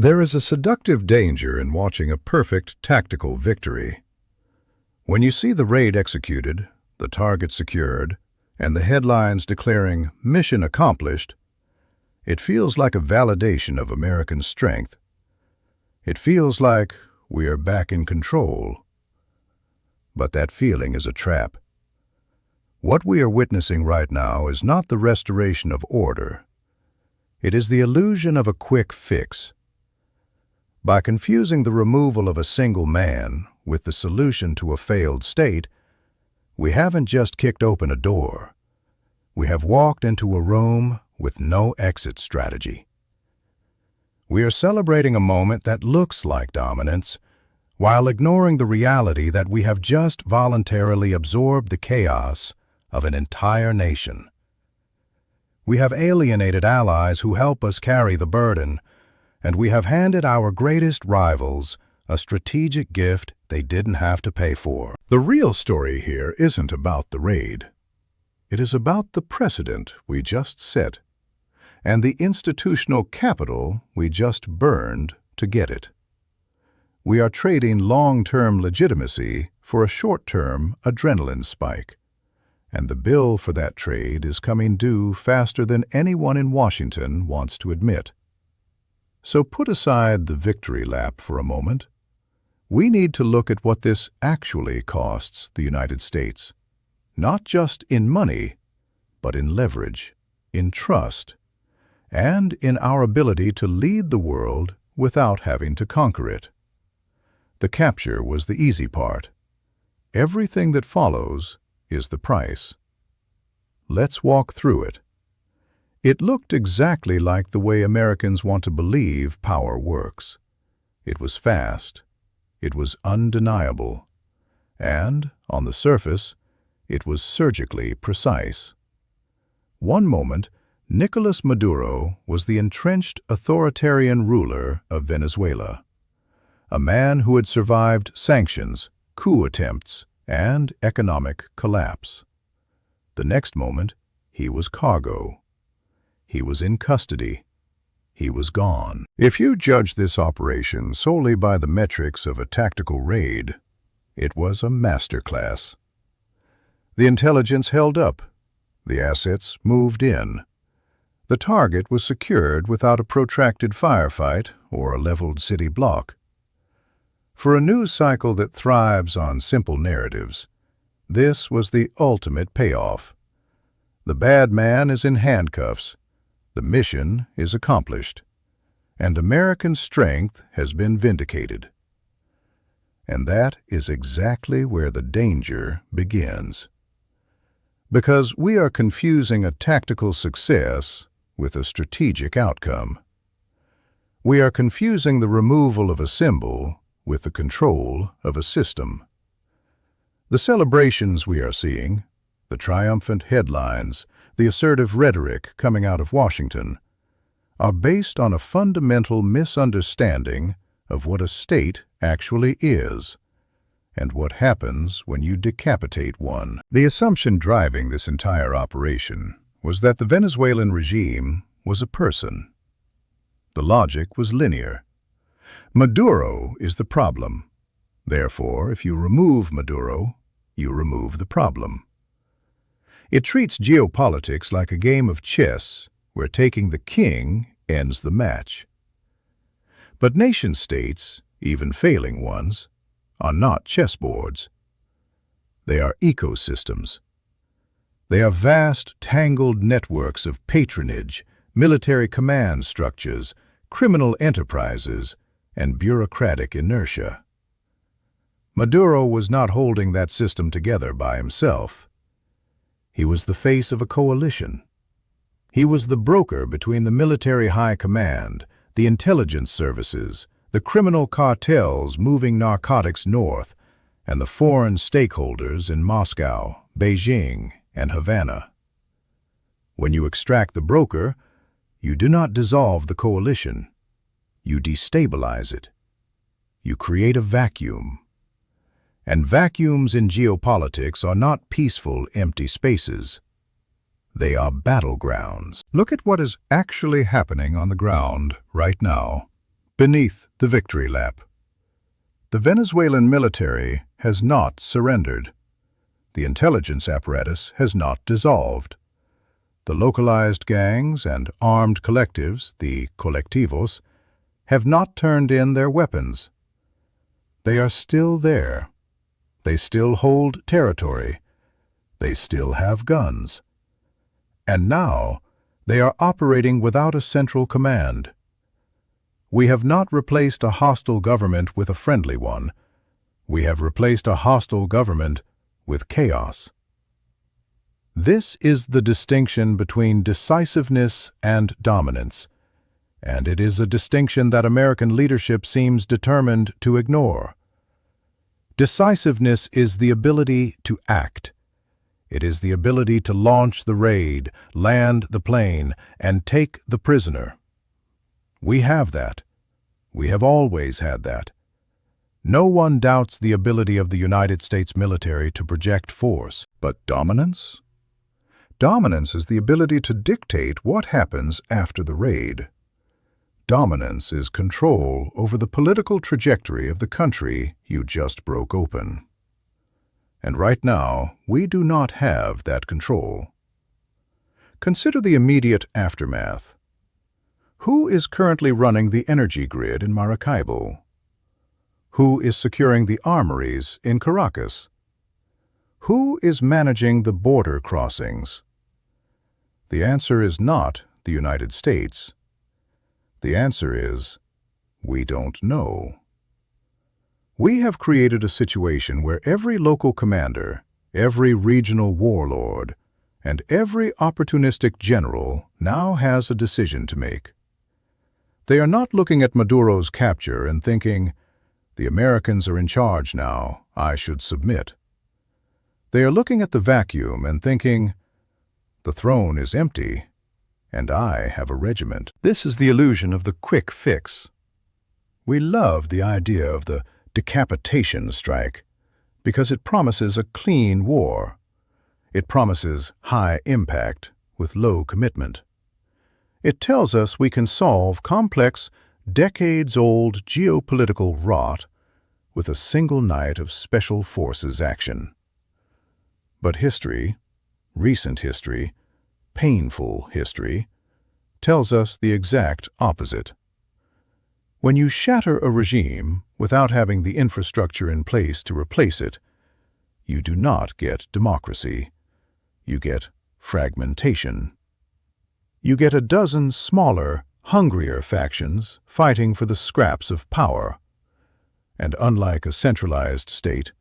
There is a seductive danger in watching a perfect tactical victory. When you see the raid executed, the target secured, and the headlines declaring "Mission accomplished," it feels like a validation of American strength. It feels like we are back in control. But that feeling is a trap. What we are witnessing right now is not the restoration of order. It is the illusion of a quick fix. By confusing the removal of a single man with the solution to a failed state, we haven't just kicked open a door. We have walked into a room with no exit strategy. We are celebrating a moment that looks like dominance, while ignoring the reality that we have just voluntarily absorbed the chaos of an entire nation. We have alienated allies who help us carry the burden, and we have handed our greatest rivals a strategic gift they didn't have to pay for. The real story here isn't about the raid. It is about the precedent we just set and the institutional capital we just burned to get it. We are trading long-term legitimacy for a short-term adrenaline spike, and the bill for that trade is coming due faster than anyone in Washington wants to admit. So put aside the victory lap for a moment. We need to look at what this actually costs the United States, not just in money, but in leverage, in trust, and in our ability to lead the world without having to conquer it. The capture was the easy part. Everything that follows is the price. Let's walk through it. It looked exactly like the way Americans want to believe power works. It was fast, it was undeniable, and, on the surface, it was surgically precise. One moment, Nicolas Maduro was the entrenched authoritarian ruler of Venezuela, a man who had survived sanctions, coup attempts, and economic collapse. The next moment, he was cargo. He was in custody. He was gone. If you judge this operation solely by the metrics of a tactical raid, it was a masterclass. The intelligence held up. The assets moved in. The target was secured without a protracted firefight or a leveled city block. For a news cycle that thrives on simple narratives, this was the ultimate payoff. The bad man is in handcuffs. The mission is accomplished, and American strength has been vindicated. And that is exactly where the danger begins. Because we are confusing a tactical success with a strategic outcome. We are confusing the removal of a symbol with the control of a system. The celebrations we are seeing, the triumphant headlines, the assertive rhetoric coming out of Washington, are based on a fundamental misunderstanding of what a state actually is and what happens when you decapitate one. The assumption driving this entire operation was that the Venezuelan regime was a person. The logic was linear. Maduro is the problem. Therefore, if you remove Maduro, you remove the problem. It treats geopolitics like a game of chess where taking the king ends the match. But nation-states, even failing ones, are not chessboards. They are ecosystems. They are vast, tangled networks of patronage, military command structures, criminal enterprises, and bureaucratic inertia. Maduro was not holding that system together by himself. He was the face of a coalition. He was the broker between the military high command, the intelligence services, the criminal cartels moving narcotics north, and the foreign stakeholders in Moscow, Beijing, and Havana. When you extract the broker, you do not dissolve the coalition. You destabilize it. You create a vacuum. And vacuums in geopolitics are not peaceful, empty spaces. They are battlegrounds. Look at what is actually happening on the ground right now. Beneath the victory lap. The Venezuelan military has not surrendered. The intelligence apparatus has not dissolved. The localized gangs and armed collectives, the colectivos, have not turned in their weapons. They are still there. They still hold territory. They still have guns. And now they are operating without a central command. We have not replaced a hostile government with a friendly one. We have replaced a hostile government with chaos. This is the distinction between decisiveness and dominance, and it is a distinction that American leadership seems determined to ignore. Decisiveness is the ability to act. It is the ability to launch the raid, land the plane, and take the prisoner. We have that. We have always had that. No one doubts the ability of the United States military to project force. But dominance? Dominance is the ability to dictate what happens after the raid. Dominance is control over the political trajectory of the country you just broke open. And right now, we do not have that control. Consider the immediate aftermath. Who is currently running the energy grid in Maracaibo? Who is securing the armories in Caracas? Who is managing the border crossings? The answer is not the United States. The answer is, we don't know. We have created a situation where every local commander, every regional warlord, and every opportunistic general now has a decision to make. They are not looking at Maduro's capture and thinking, the Americans are in charge now, I should submit. They are looking at the vacuum and thinking, the throne is empty, and I have a regiment. This is the illusion of the quick fix. We love the idea of the decapitation strike because it promises a clean war. It promises high impact with low commitment. It tells us we can solve complex, decades-old geopolitical rot with a single night of special forces action. But history, recent history, painful history, tells us the exact opposite. When you shatter a regime without having the infrastructure in place to replace it, you do not get democracy. You get fragmentation. You get a dozen smaller, hungrier factions fighting for the scraps of power. And unlike a centralized state,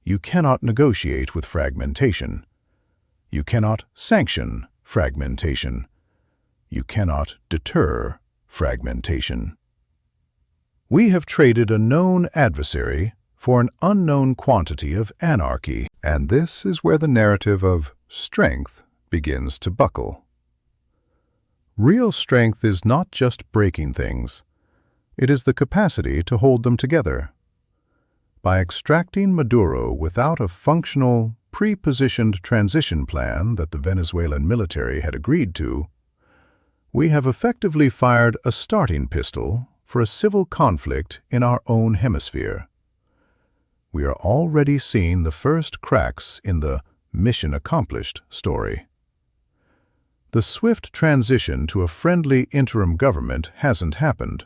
you cannot negotiate with fragmentation. You cannot sanction fragmentation. You cannot deter fragmentation. We have traded a known adversary for an unknown quantity of anarchy, and this is where the narrative of strength begins to buckle. Real strength is not just breaking things. It is the capacity to hold them together. By extracting Maduro without a functional, pre-positioned transition plan that the Venezuelan military had agreed to, we have effectively fired a starting pistol for a civil conflict in our own hemisphere. We are already seeing the first cracks in the mission accomplished story. The swift transition to a friendly interim government hasn't happened.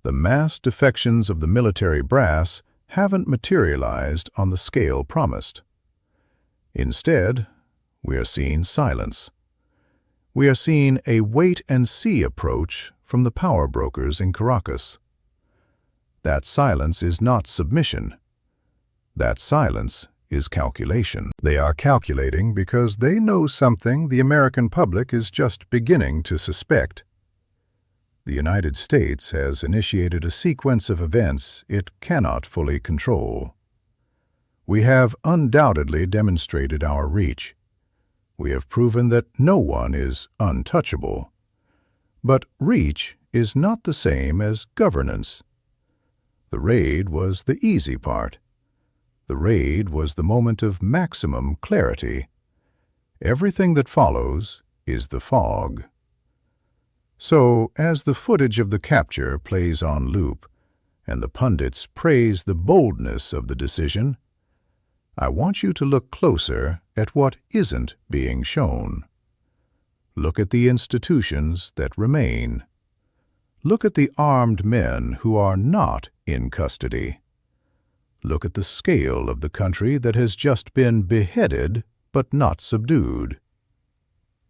The mass defections of the military brass haven't materialized on the scale promised. Instead, we are seeing silence. We are seeing a wait-and-see approach from the power brokers in Caracas. That silence is not submission. That silence is calculation. They are calculating because they know something the American public is just beginning to suspect. The United States has initiated a sequence of events it cannot fully control. We have undoubtedly demonstrated our reach. We have proven that no one is untouchable. But reach is not the same as governance. The raid was the easy part. The raid was the moment of maximum clarity. Everything that follows is the fog. So, as the footage of the capture plays on loop, and the pundits praise the boldness of the decision, I want you to look closer at what isn't being shown. Look at the institutions that remain. Look at the armed men who are not in custody. Look at the scale of the country that has just been beheaded but not subdued.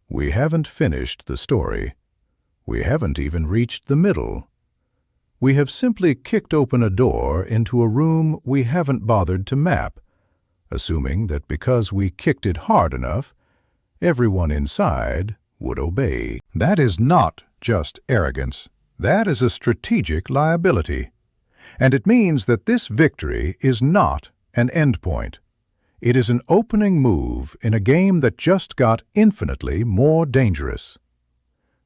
We haven't finished the story. We haven't even reached the middle. We have simply kicked open a door into a room we haven't bothered to map, assuming that because we kicked it hard enough, everyone inside would obey. That is not just arrogance. That is a strategic liability. And it means that this victory is not an endpoint. It is an opening move in a game that just got infinitely more dangerous.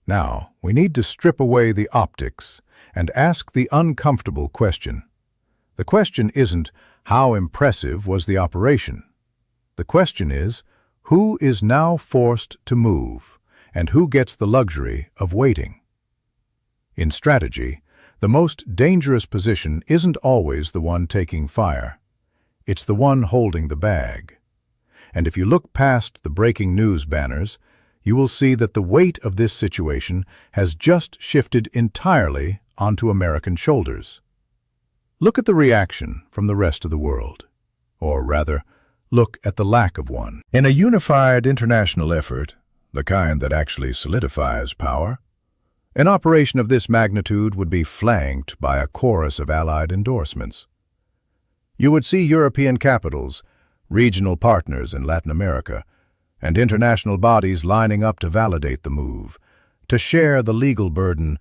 Now, we need to strip away the optics and ask the uncomfortable question. The question isn't, how impressive was the operation? The question is, who is now forced to move, and who gets the luxury of waiting? In strategy, the most dangerous position isn't always the one taking fire. It's the one holding the bag. And if you look past the breaking news banners, you will see that the weight of this situation has just shifted entirely onto American shoulders. Look at the reaction from the rest of the world. Or rather, look at the lack of one. In a unified international effort, the kind that actually solidifies power, an operation of this magnitude would be flanked by a chorus of allied endorsements. You would see European capitals, regional partners in Latin America, and international bodies lining up to validate the move, to share the legal burden,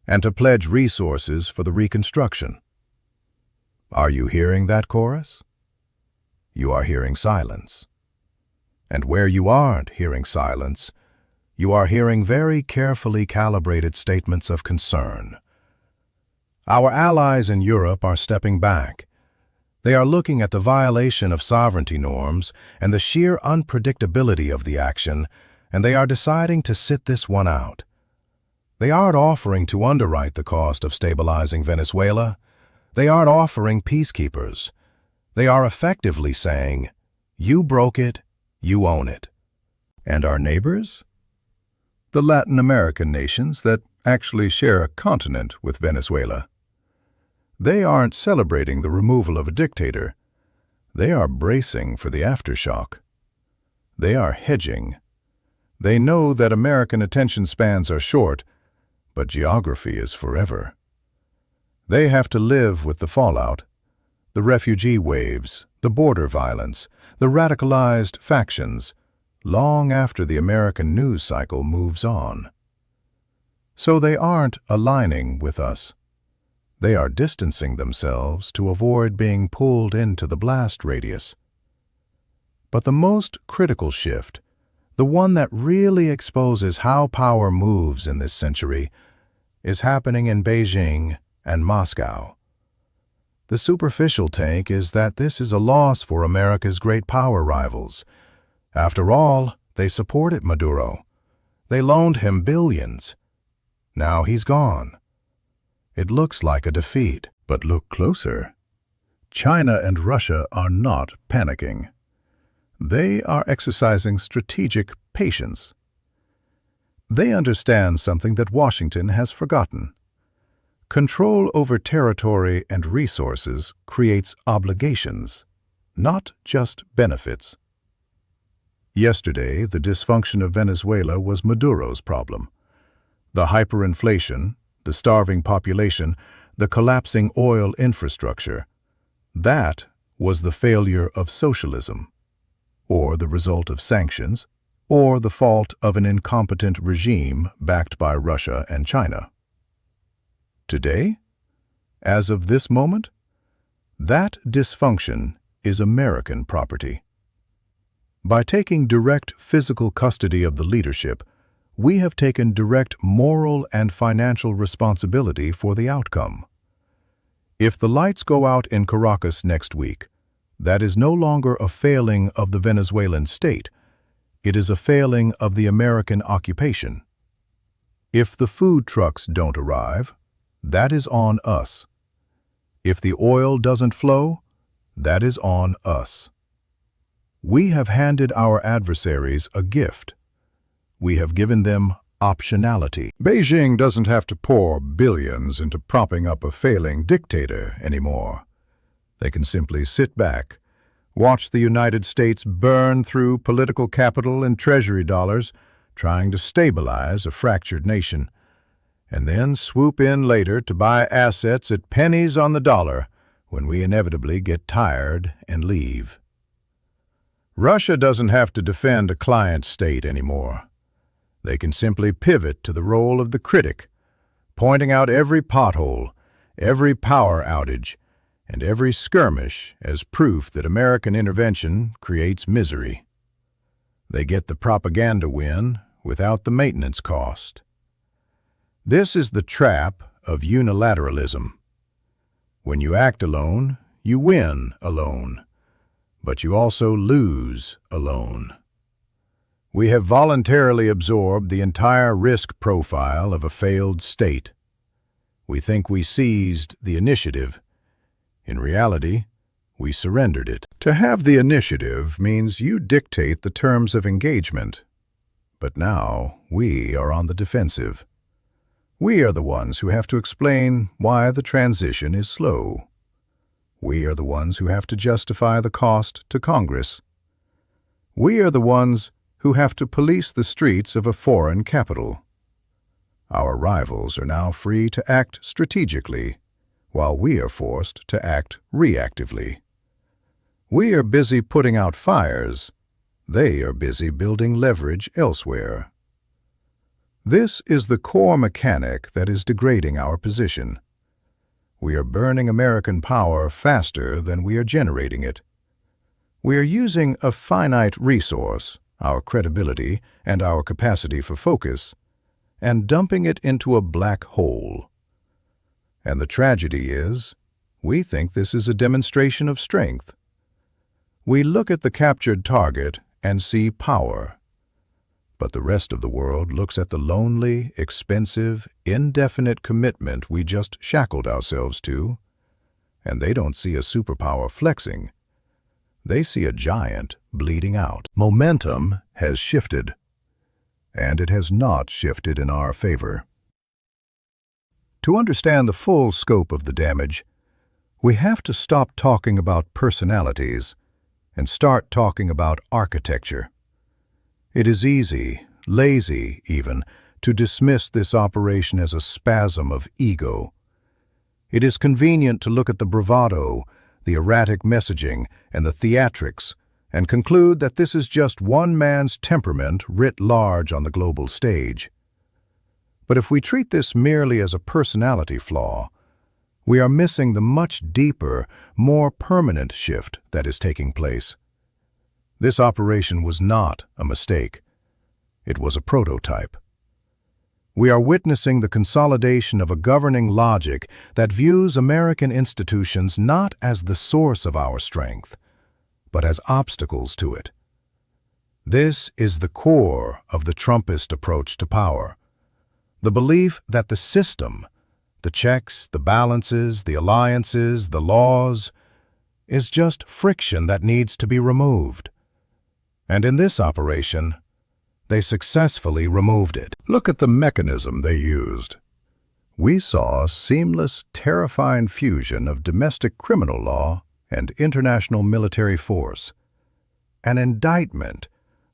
and to pledge resources for the reconstruction. Are you hearing that chorus? You are hearing silence. And where you aren't hearing silence, you are hearing very carefully calibrated statements of concern. Our allies in Europe are stepping back. They are looking at the violation of sovereignty norms and the sheer unpredictability of the action, and they are deciding to sit this one out. They aren't offering to underwrite the cost of stabilizing Venezuela. They aren't offering peacekeepers. They are effectively saying, you broke it, you own it. And our neighbors? The Latin American nations that actually share a continent with Venezuela. They aren't celebrating the removal of a dictator. They are bracing for the aftershock. They are hedging. They know that American attention spans are short, but geography is forever. They have to live with the fallout, the refugee waves, the border violence, the radicalized factions, long after the American news cycle moves on. So they aren't aligning with us. They are distancing themselves to avoid being pulled into the blast radius. But the most critical shift, the one that really exposes how power moves in this century, is happening in Beijing and Moscow. The superficial take is that this is a loss for America's great power rivals. After all, they supported Maduro. They loaned him billions. Now he's gone. It looks like a defeat, but look closer. China and Russia are not panicking. They are exercising strategic patience. They understand something that Washington has forgotten. Control over territory and resources creates obligations, not just benefits. Yesterday, the dysfunction of Venezuela was Maduro's problem. The hyperinflation, the starving population, the collapsing oil infrastructure, that was the failure of socialism, or the result of sanctions, or the fault of an incompetent regime backed by Russia and China. Today, as of this moment, that dysfunction is American property. By taking direct physical custody of the leadership, we have taken direct moral and financial responsibility for the outcome. If the lights go out in Caracas next week, that is no longer a failing of the Venezuelan state. It is a failing of the American occupation. If the food trucks don't arrive, that is on us. If the oil doesn't flow, that is on us. We have handed our adversaries a gift. We have given them optionality. Beijing doesn't have to pour billions into propping up a failing dictator anymore. They can simply sit back, watch the United States burn through political capital and treasury dollars, trying to stabilize a fractured nation, and then swoop in later to buy assets at pennies on the dollar when we inevitably get tired and leave. Russia doesn't have to defend a client state anymore. They can simply pivot to the role of the critic, pointing out every pothole, every power outage, and every skirmish as proof that American intervention creates misery. They get the propaganda win without the maintenance cost. This is the trap of unilateralism. When you act alone, you win alone, but you also lose alone. We have voluntarily absorbed the entire risk profile of a failed state. We think we seized the initiative. In reality, we surrendered it. To have the initiative means you dictate the terms of engagement. But now we are on the defensive. We are the ones who have to explain why the transition is slow. We are the ones who have to justify the cost to Congress. We are the ones who have to police the streets of a foreign capital. Our rivals are now free to act strategically, while we are forced to act reactively. We are busy putting out fires. They are busy building leverage elsewhere. This is the core mechanic that is degrading our position. We are burning American power faster than we are generating it. We are using a finite resource, our credibility and our capacity for focus, and dumping it into a black hole. And the tragedy is, we think this is a demonstration of strength. We look at the captured target and see power. But the rest of the world looks at the lonely, expensive, indefinite commitment we just shackled ourselves to, and they don't see a superpower flexing. They see a giant bleeding out. Momentum has shifted, and it has not shifted in our favor. To understand the full scope of the damage, we have to stop talking about personalities and start talking about architecture. It is easy, lazy even, to dismiss this operation as a spasm of ego. It is convenient to look at the bravado, the erratic messaging, and the theatrics, and conclude that this is just one man's temperament writ large on the global stage. But if we treat this merely as a personality flaw, we are missing the much deeper, more permanent shift that is taking place. This operation was not a mistake. It was a prototype. We are witnessing the consolidation of a governing logic that views American institutions not as the source of our strength, but as obstacles to it. This is the core of the Trumpist approach to power. The belief that the system, the checks, the balances, the alliances, the laws, is just friction that needs to be removed. And in this operation, they successfully removed it. Look at the mechanism they used. We saw a seamless, terrifying fusion of domestic criminal law and international military force. An indictment,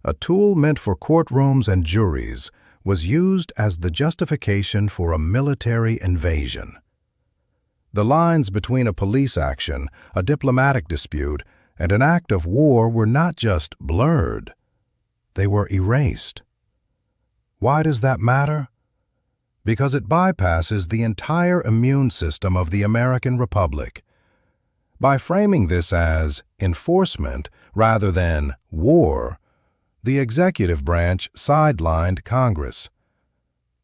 a tool meant for courtrooms and juries, was used as the justification for a military invasion. The lines between a police action, a diplomatic dispute, and an act of war were not just blurred. They were erased. Why does that matter? Because it bypasses the entire immune system of the American Republic. By framing this as enforcement rather than war, the executive branch sidelined Congress.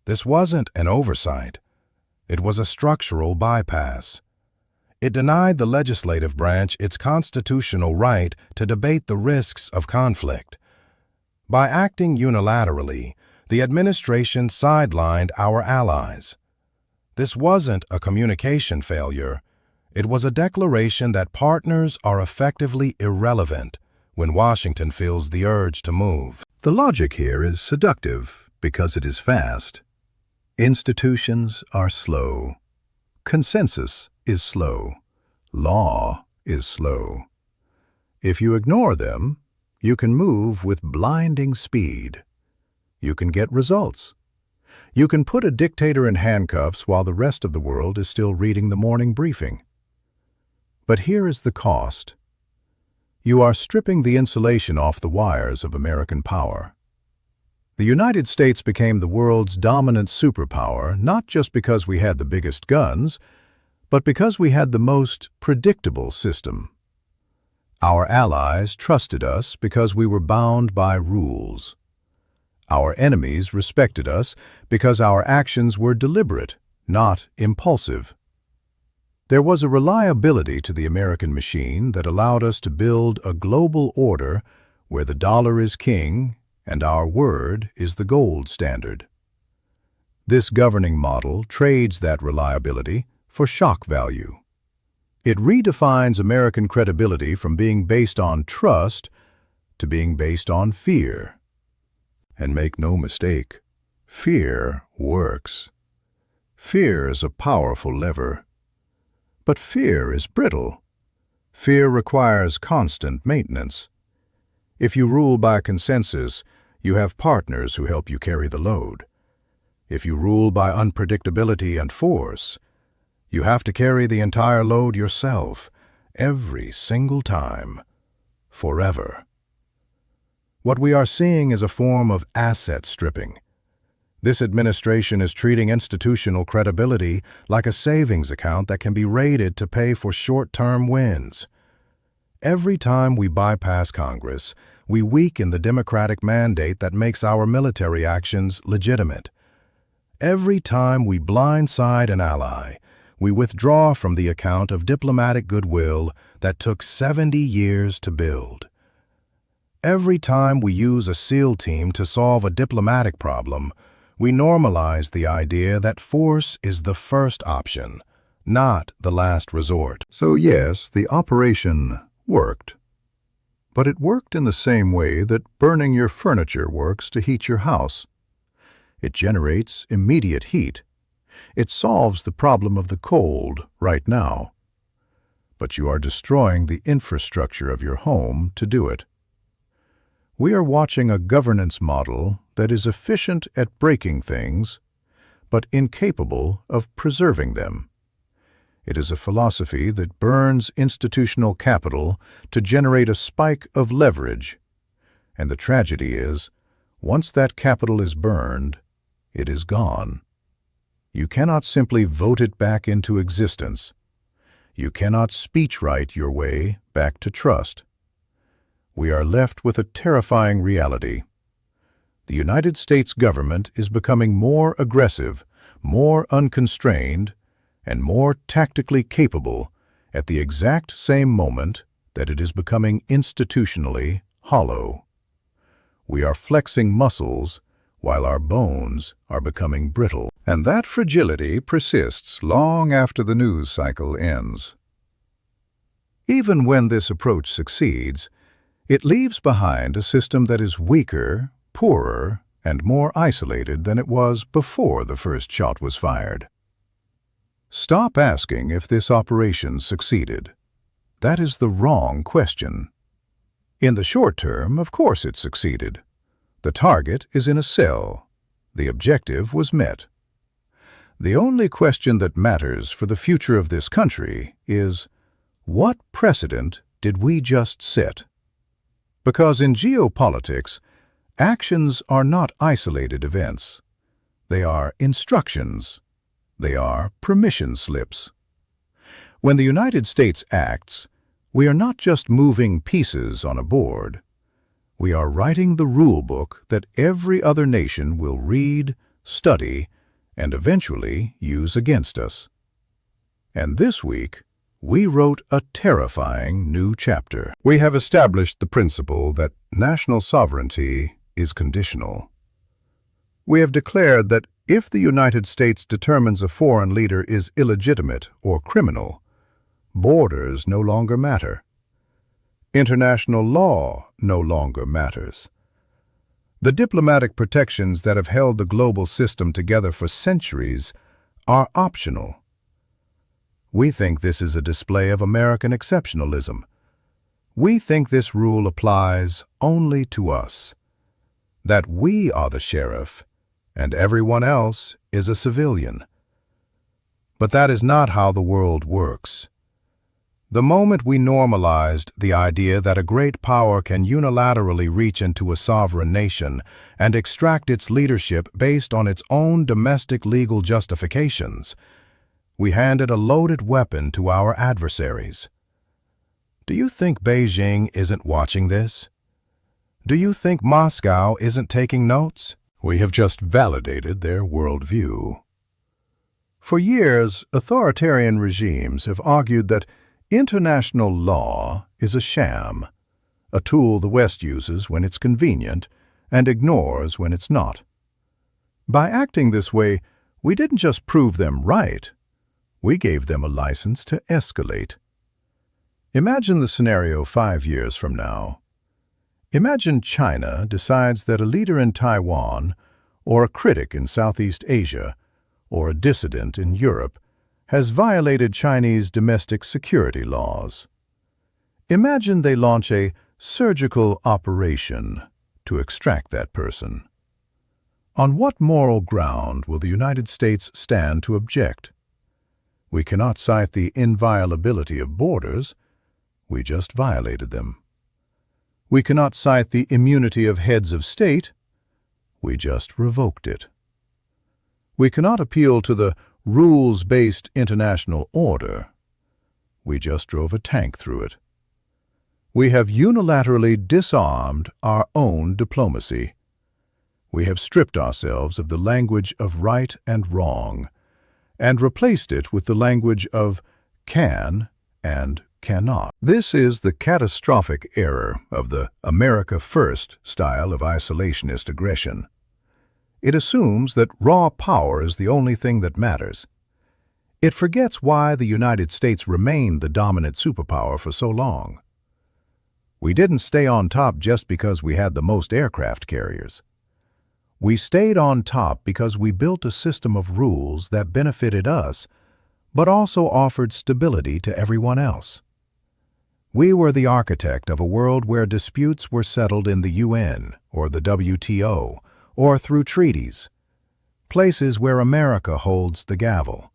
This wasn't an oversight. It was a structural bypass. It denied the legislative branch its constitutional right to debate the risks of conflict. By acting unilaterally, the administration sidelined our allies. This wasn't a communication failure. It was a declaration that partners are effectively irrelevant when Washington feels the urge to move. The logic here is seductive because it is fast. Institutions are slow. Consensus is slow. Law is slow. If you ignore them, you can move with blinding speed. You can get results. You can put a dictator in handcuffs while the rest of the world is still reading the morning briefing. But here is the cost. You are stripping the insulation off the wires of American power. The United States became the world's dominant superpower not just because we had the biggest guns, but because we had the most predictable system. Our allies trusted us because we were bound by rules. Our enemies respected us because our actions were deliberate, not impulsive. There was a reliability to the American machine that allowed us to build a global order where the dollar is king and our word is the gold standard. This governing model trades that reliability for shock value. It redefines American credibility from being based on trust to being based on fear. And make no mistake, fear works. Fear is a powerful lever. But fear is brittle. Fear requires constant maintenance. If you rule by consensus, you have partners who help you carry the load. If you rule by unpredictability and force, you have to carry the entire load yourself, every single time, forever. What we are seeing is a form of asset stripping. This administration is treating institutional credibility like a savings account that can be raided to pay for short-term wins. Every time we bypass Congress, we weaken the democratic mandate that makes our military actions legitimate. Every time we blindside an ally, we withdraw from the account of diplomatic goodwill that took 70 years to build. Every time we use a SEAL team to solve a diplomatic problem, we normalize the idea that force is the first option, not the last resort. So yes, the operation worked. But it worked in the same way that burning your furniture works to heat your house. It generates immediate heat. It solves the problem of the cold right now. But you are destroying the infrastructure of your home to do it. We are watching a governance model that is efficient at breaking things, but incapable of preserving them. It is a philosophy that burns institutional capital to generate a spike of leverage. And the tragedy is, once that capital is burned, it is gone. You cannot simply vote it back into existence. You cannot speechwrite your way back to trust. We are left with a terrifying reality. The United States government is becoming more aggressive, more unconstrained, and more tactically capable at the exact same moment that it is becoming institutionally hollow. We are flexing muscles while our bones are becoming brittle. And that fragility persists long after the news cycle ends. Even when this approach succeeds, it leaves behind a system that is weaker, poorer, and more isolated than it was before the first shot was fired. Stop asking if this operation succeeded. That is the wrong question. In the short term, of course it succeeded. The target is in a cell. The objective was met. The only question that matters for the future of this country is, what precedent did we just set? Because in geopolitics, actions are not isolated events. They are instructions. They are permission slips. When the United States acts, we are not just moving pieces on a board. We are writing the rule book that every other nation will read, study, and eventually use against us. And this week, we wrote a terrifying new chapter. We have established the principle that national sovereignty is conditional. We have declared that if the United States determines a foreign leader is illegitimate or criminal, borders no longer matter. International law no longer matters. The diplomatic protections that have held the global system together for centuries are optional. We think this is a display of American exceptionalism. We think this rule applies only to us, that we are the sheriff and everyone else is a civilian. But that is not how the world works. The moment we normalized the idea that a great power can unilaterally reach into a sovereign nation and extract its leadership based on its own domestic legal justifications, we handed a loaded weapon to our adversaries. Do you think Beijing isn't watching this? Do you think Moscow isn't taking notes? We have just validated their worldview. For years, authoritarian regimes have argued that international law is a sham, a tool the West uses when it's convenient and ignores when it's not. By acting this way, we didn't just prove them right, we gave them a license to escalate. Imagine the scenario 5 years from now. Imagine China decides that a leader in Taiwan, or a critic in Southeast Asia, or a dissident in Europe has violated Chinese domestic security laws. Imagine they launch a surgical operation to extract that person. On what moral ground will the United States stand to object? We cannot cite the inviolability of borders. We just violated them. We cannot cite the immunity of heads of state. We just revoked it. We cannot appeal to the rules-based international order. We just drove a tank through it. We have unilaterally disarmed our own diplomacy. We have stripped ourselves of the language of right and wrong and replaced it with the language of can and cannot. This is the catastrophic error of the America First style of isolationist aggression. It assumes that raw power is the only thing that matters. It forgets why the United States remained the dominant superpower for so long. We didn't stay on top just because we had the most aircraft carriers. We stayed on top because we built a system of rules that benefited us, but also offered stability to everyone else. We were the architect of a world where disputes were settled in the UN or the WTO, or through treaties, places where America holds the gavel.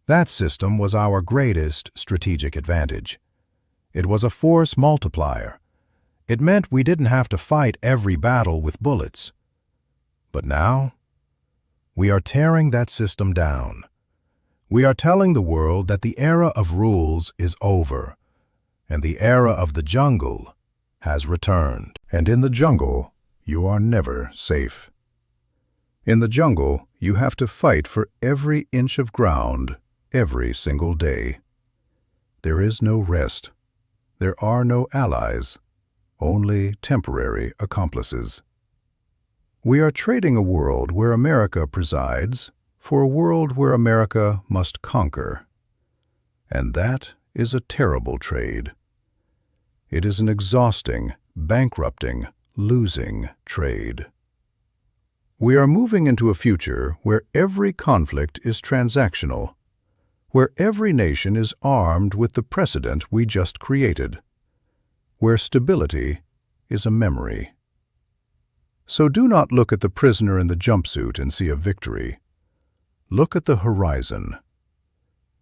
That system was our greatest strategic advantage. It was a force multiplier. It meant we didn't have to fight every battle with bullets. But now, we are tearing that system down. We are telling the world that the era of rules is over, and the era of the jungle has returned. And in the jungle, you are never safe. In the jungle, you have to fight for every inch of ground, every single day. There is no rest. There are no allies, only temporary accomplices. We are trading a world where America presides for a world where America must conquer. And that is a terrible trade. It is an exhausting, bankrupting, losing trade. We are moving into a future where every conflict is transactional, where every nation is armed with the precedent we just created, where stability is a memory. So do not look at the prisoner in the jumpsuit and see a victory. Look at the horizon.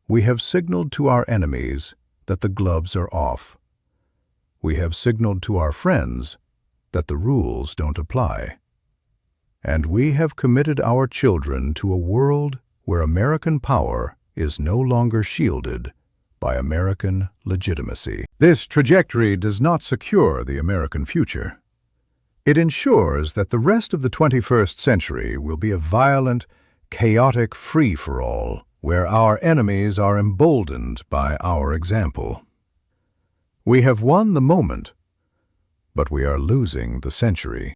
We have signaled to our enemies that the gloves are off. We have signaled to our friends that the rules don't apply. And we have committed our children to a world where American power is no longer shielded by American legitimacy. This trajectory does not secure the American future. It ensures that the rest of the 21st century will be a violent, chaotic free-for-all where our enemies are emboldened by our example. We have won the moment, but we are losing the century.